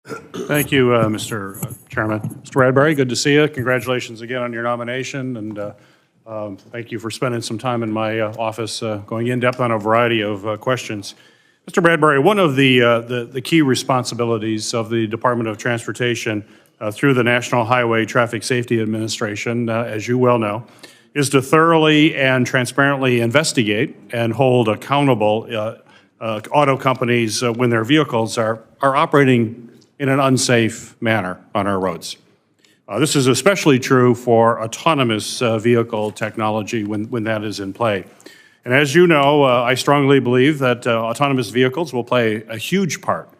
Thank you, Mr. Chairman. Mr. Bradbury, good to see you. Congratulations again on your nomination, and thank you for spending some time in my office going in depth on a variety of questions. Mr. Bradbury, one of the key responsibilities of the Department of Transportation through the National Highway Traffic Safety Administration, as you well know, is to thoroughly and transparently investigate and hold accountable auto companies when their vehicles are operating in an unsafe manner on our roads. This is especially true for autonomous vehicle technology when that is in play. And as you know, I strongly believe that autonomous vehicles will play a huge part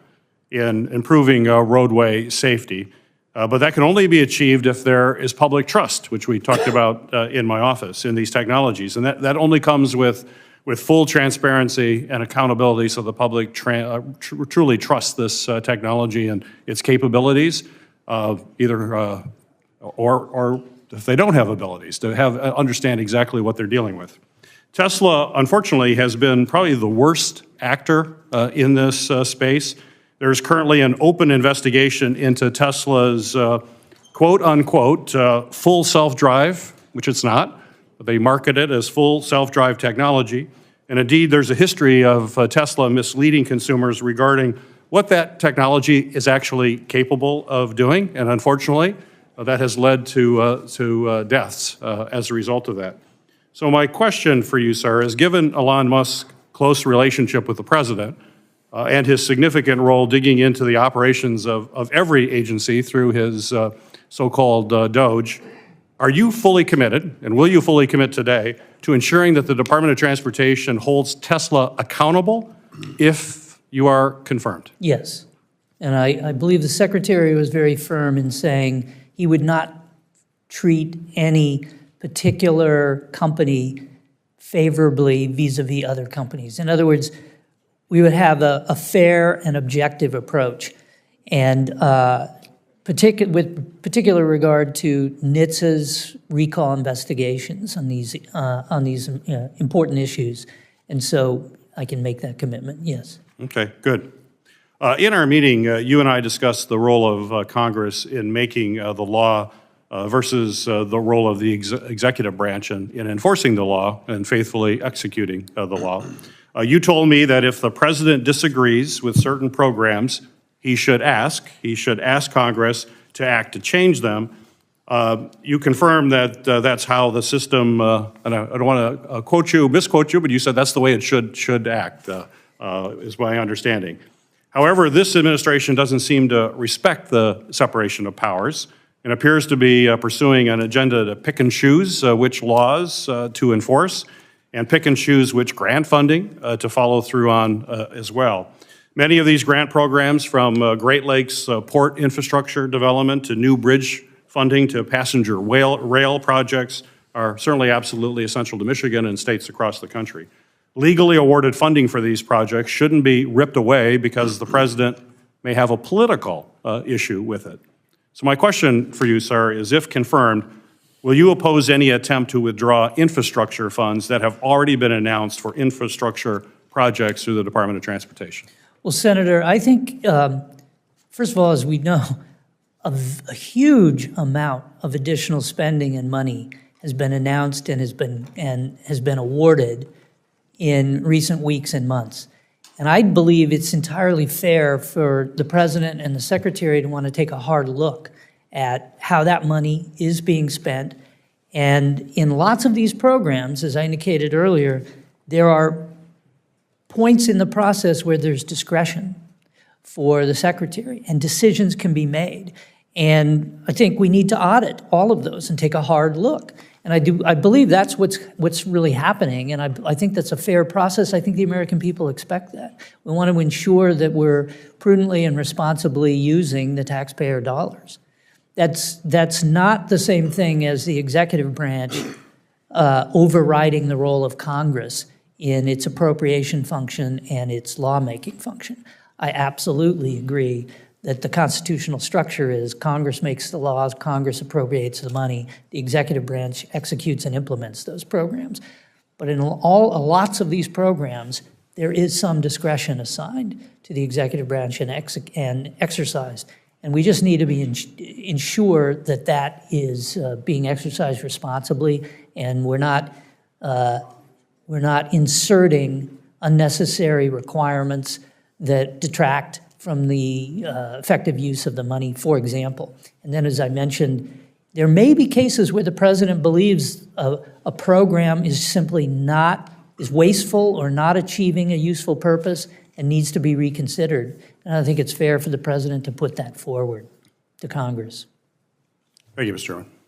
in improving roadway safety, but that can only be achieved if there is public trust, which we talked about in my office, in these technologies. And that only comes with full transparency and accountability so the public truly trusts this technology and its capabilities, or if they don't have abilities, to understand exactly what they're dealing with. Tesla, unfortunately, has been probably the worst actor in this space. There's currently an open investigation into Tesla's quote-unquote full self-drive, which it's not. They market it as full self-drive technology. And indeed, there's a history of Tesla misleading consumers regarding what that technology is actually capable of doing. And unfortunately, that has led to deaths as a result of that. So my question for you, sir, is given Elon Musk's close relationship with the president and his significant role digging into the operations of every agency through his so-called Doge, are you fully committed, and will you fully commit today, to ensuring that the Department of Transportation holds Tesla accountable if you are confirmed? Yes. And I believe the Secretary was very firm in saying he would not treat any particular company favorably vis-a-vis other companies. In other words, we would have a fair and objective approach. And with particular regard to NHTSA's recall investigations on these important issues. And so I can make that commitment, yes. Okay, good. In our meeting, you and I discussed the role of Congress in making the law versus the role of the executive branch in enforcing the law and faithfully executing the law. You told me that if the president disagrees with certain programs, he should ask Congress to act to change them. You confirmed that that's how the system, and I don't want to misquote you, but you said that's the way it should act, is my understanding. However, this administration doesn't seem to respect the separation of powers and appears to be pursuing an agenda to pick and choose which laws to enforce and pick and choose which grant funding to follow through on as well. Many of these grant programs, from Great Lakes port infrastructure development to new bridge funding to passenger rail projects, are certainly absolutely essential to Michigan and states across the country. Legally awarded funding for these projects shouldn't be ripped away because the president may have a political issue with it. So my question for you, sir, is if confirmed, will you oppose any attempt to withdraw infrastructure funds that have already been announced for infrastructure projects through the Department of Transportation? Well, Senator, I think, first of all, as we know, a huge amount of additional spending and money has been announced and has been awarded in recent weeks and months. And I believe it's entirely fair for the President and the Secretary to want to take a hard look at how that money is being spent. And in lots of these programs, as I indicated earlier, there are points in the process where there's discretion for the Secretary and decisions can be made. And I think we need to audit all of those and take a hard look. And I believe that's what's really happening, and I think that's a fair process. I think the American people expect that. We want to ensure that we're prudently and responsibly using the taxpayer dollars. That's not the same thing as the executive branch overriding the role of Congress in its appropriation function and its lawmaking function. I absolutely agree that the constitutional structure is Congress makes the laws, Congress appropriates the money, the executive branch executes and implements those programs. But in lots of these programs, there is some discretion assigned to the executive branch and exercised. And we just need to be ensure that that is being exercised responsibly, and we're not inserting unnecessary requirements that detract from the effective use of the money, for example. And then, as I mentioned, there may be cases where the president believes a program is simply is wasteful or not achieving a useful purpose and needs to be reconsidered. And I think it's fair for the president to put that forward to Congress. Thank you, Mr. Chairman.